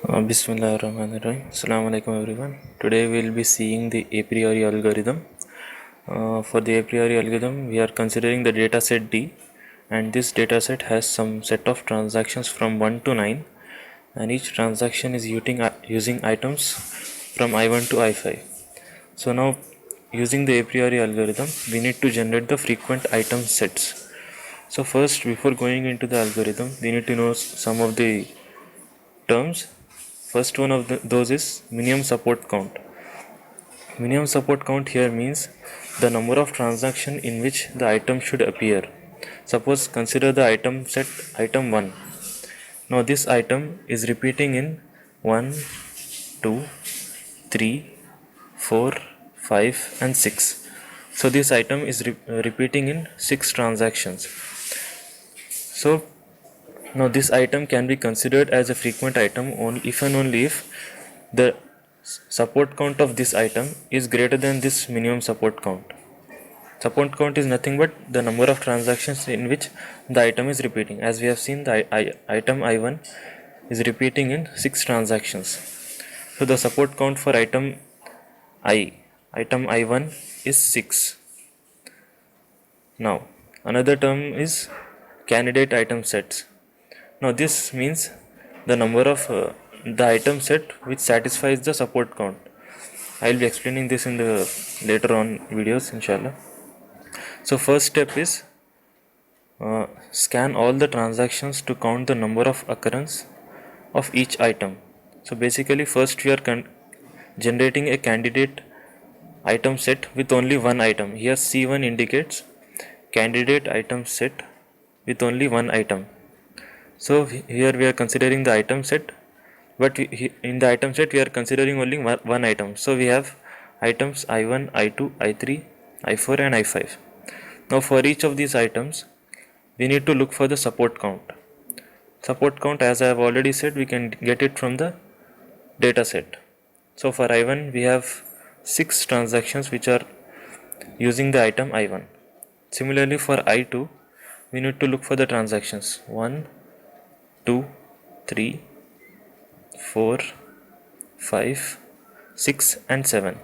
Bismillahirrahmanirrahim. Assalamu alaikum everyone. Today we will be seeing the a priori algorithm. For the a priori algorithm, we are considering the dataset D, and this dataset has some set of transactions from 1 to 9, and each transaction is using items from I1 to I5. So now, using the a priori algorithm, we need to generate the frequent item sets. So first, before going into the algorithm, we need to know some of the terms. First one of those is minimum support count. Minimum support count here means the number of transactions in which the item should appear. Suppose consider the item set item 1. Now this item is repeating in 1, 2, 3, 4, 5 and 6. So this item is repeating in 6 transactions. So now this item can be considered as a frequent item if and only if the support count of this item is greater than this minimum support count. Support count is nothing but the number of transactions in which the item is repeating. As we have seen, the item I1 is repeating in 6 transactions. So the support count for item I1 is 6. Now another term is candidate item sets. Now this means the number of the item set which satisfies the support count. I will be explaining this in the later on videos, inshallah. So first step is scan all the transactions to count the number of occurrence of each item. So basically first we are generating a candidate item set with only one item. Here C1 indicates candidate item set with only one item. So here we are considering the item set, but in the item set we are considering only one item. So we have items I1, I2, I3, I4 and I5. Now for each of these items we need to look for the support count. Support count, as I have already said, we can get it from the data set. So for I1 we have 6 transactions which are using the item I1. Similarly for I2 we need to look for the transactions 1, 2, 3, 4, 5, 6 and 7.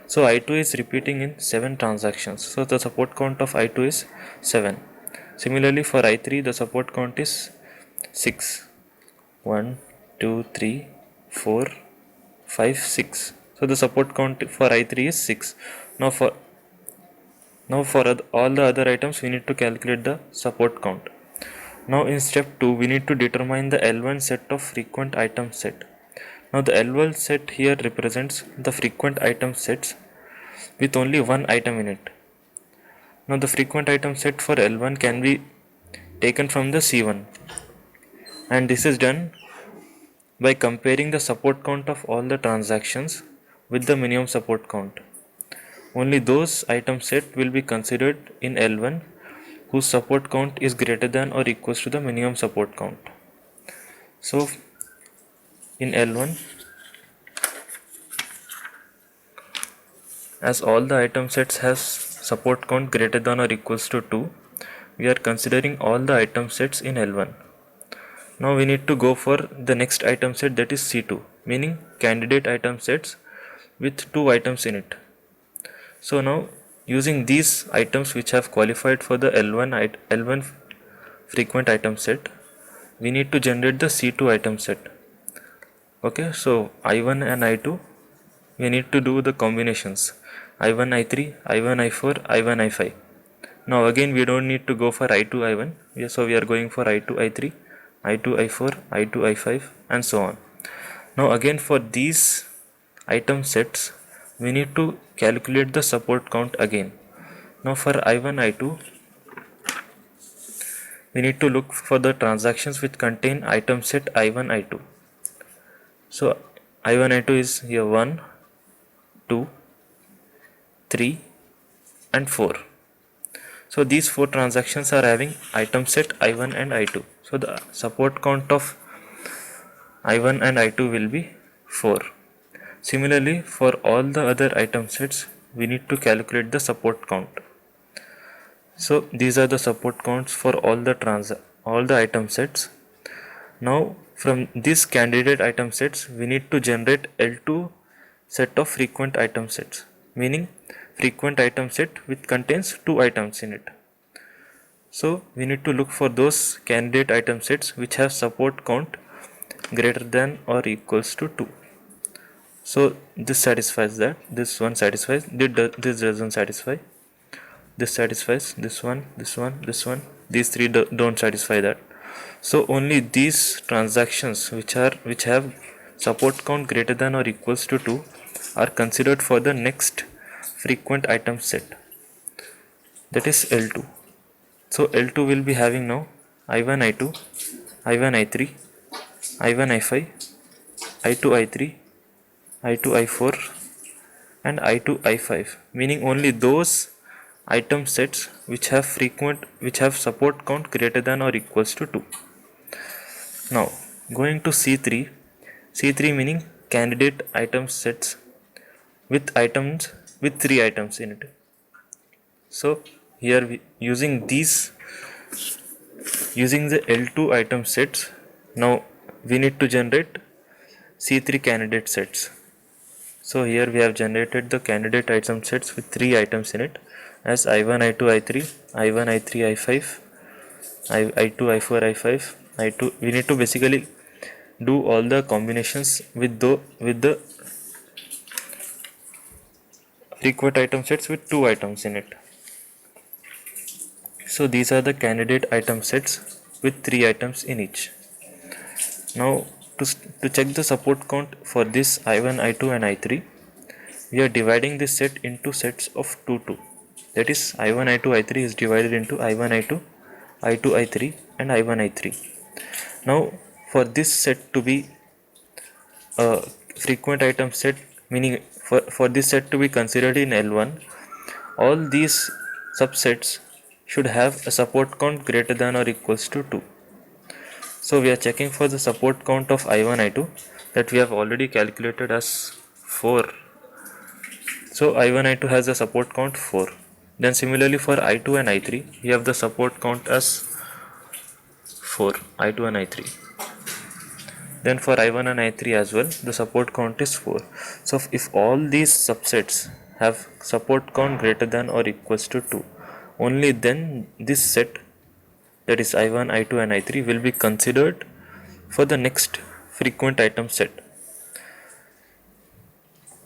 So I2 is repeating in 7 transactions. So the support count of I2 is 7. Similarly for I3 the support count is 6. 1, 2, 3, 4, 5, 6. So the support count for I3 is 6. Now for all the other items we need to calculate the support count. Now in step 2 we need to determine the L1 set of frequent item set. Now the L1 set here represents the frequent item sets with only one item in it. Now the frequent item set for L1 can be taken from the C1, and this is done by comparing the support count of all the transactions with the minimum support count. Only those item set will be considered in L1 whose support count is greater than or equals to the minimum support count. So in L1, as all the item sets has support count greater than or equals to 2, we are considering all the item sets in L1. Now we need to go for the next item set, that is C2, meaning candidate item sets with 2 items in it. So now using these items which have qualified for the L1 frequent item set, we need to generate the C2 item set. Okay, so I1 and I2, we need to do the combinations I1 I3, I1 I4, I1 I5. Now again we don't need to go for I2 I1, so we are going for I2 I3, I2 I4, I2 I5 and so on. Now again for these item sets we need to calculate the support count again. Now for I1 I2 we need to look for the transactions which contain item set I1 I2. So I1 I2 is here 1, 2, 3 and 4. So these 4 transactions are having item set I1 and I2. So the support count of I1 and I2 will be 4. Similarly, for all the other item sets, we need to calculate the support count. So these are the support counts for all the item sets. Now from these candidate item sets we need to generate L2 set of frequent item sets, meaning frequent item set which contains 2 items in it. So we need to look for those candidate item sets which have support count greater than or equals to 2. So this satisfies that, this one satisfies, this doesn't satisfy, this satisfies, this one, these three don't satisfy that. So only these transactions which have support count greater than or equals to 2 are considered for the next frequent item set, that is L2. So L2 will be having now I1 I2, I1 I3, I1 I5, I2 I3, I2 I4 and I2 I5, meaning only those item sets which have support count greater than or equals to 2. Now going to C3 meaning candidate item sets with 3 items in it. So here using the L2 item sets, now we need to generate C3 candidate sets. So here we have generated the candidate item sets with 3 items in it as I1 I2 I3, I1 I3 I5, I2 I4 I5, I2. We need to basically do all the combinations with the frequent item sets with 2 items in it. So these are the candidate item sets with 3 items in each. Now to check the support count for this I1, I2 and I3, we are dividing this set into sets of 2 2. That is I1, I2, I3 is divided into I1, I2, I2, I3 and I1, I3. Now for this set to be a frequent item set, meaning for this set to be considered in L1, all these subsets should have a support count greater than or equals to 2. So we are checking for the support count of I1, I2 that we have already calculated as 4. So I1, I2 has a support count 4. Then similarly for I2 and I3 we have the support count as 4, I2 and I3. Then for I1 and I3 as well the support count is 4. So if all these subsets have support count greater than or equals to 2, only then this set, that is I1, I2 and I3, will be considered for the next frequent item set.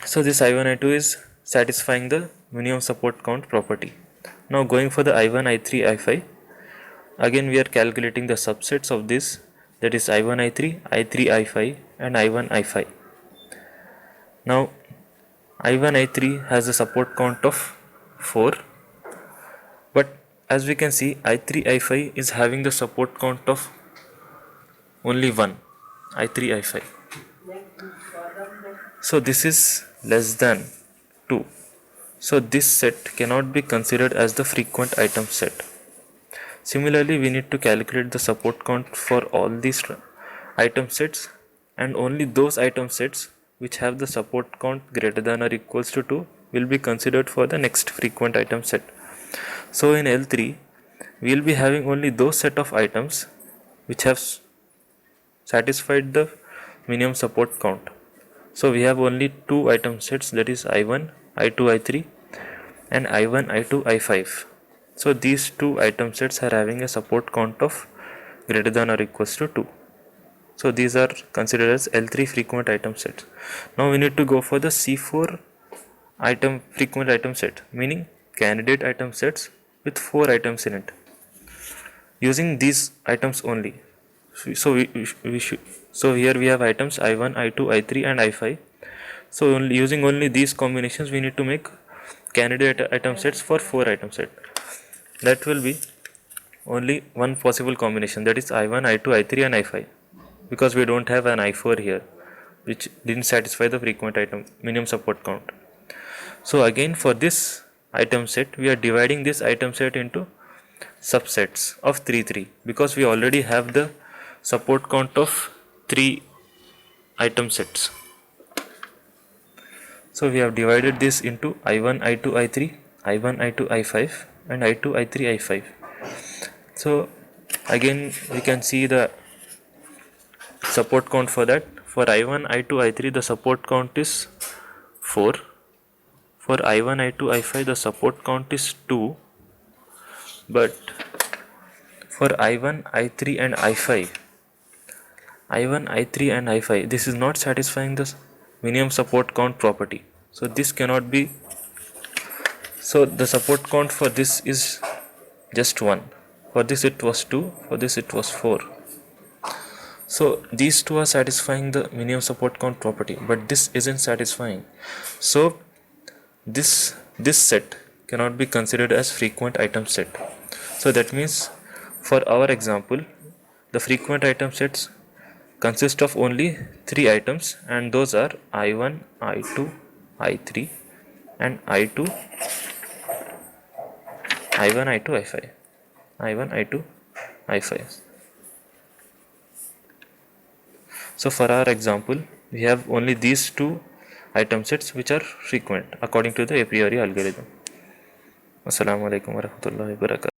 So this I1, I2 is satisfying the minimum support count property. Now going for the I1, I3, I5, again we are calculating the subsets of this, that is I1, I3, I3, I5 and I1, I5. Now I1, I3 has a support count of 4, but as we can see I3, I5 is having the support count of only 1, I3, I5. So this is less than 2. So this set cannot be considered as the frequent item set. Similarly, we need to calculate the support count for all these item sets, and only those item sets which have the support count greater than or equals to 2 will be considered for the next frequent item set. So in L3 we will be having only those set of items which have satisfied the minimum support count. So we have only 2 item sets, that is I1, I2, I3 and I1, I2, I5. So these 2 item sets are having a support count of greater than or equals to 2. So these are considered as L3 frequent item sets. Now we need to go for the C4 frequent item set, meaning candidate item sets with 4 items in it, using these items only. So so here we have items I1, I2, I3 and I5. So using only these combinations we need to make candidate item sets for 4 item set. That will be only one possible combination, that is I1, I2, I3 and I5, because we don't have an I4 here which didn't satisfy the frequent item minimum support count. So again for this item set we are dividing this item set into subsets of 3 3, because we already have the support count of 3 item sets. So we have divided this into I1, I2, I3, I1, I2, I5 and I2, I3, I5. So again we can see the support count for that. For I1, I2, I3 the support count is 4. For I1, I2, I5 the support count is 2. But for I1, I3 and I5, I1, I3 and I5, this is not satisfying the minimum support count property. So this cannot be. So the support count for this is just 1. For this it was 2. For this it was 4. So these two are satisfying the minimum support count property, but this isn't satisfying. So this set cannot be considered as frequent item set. So that means for our example, the frequent item sets consist of only 3 items, and those are I1, I2, I3 and I1, I2, I5. I1, I2, I5. So for our example, we have only these two item sets which are frequent according to the a priori algorithm. Assalamu alaikum warahmatullahi wabarakatuh.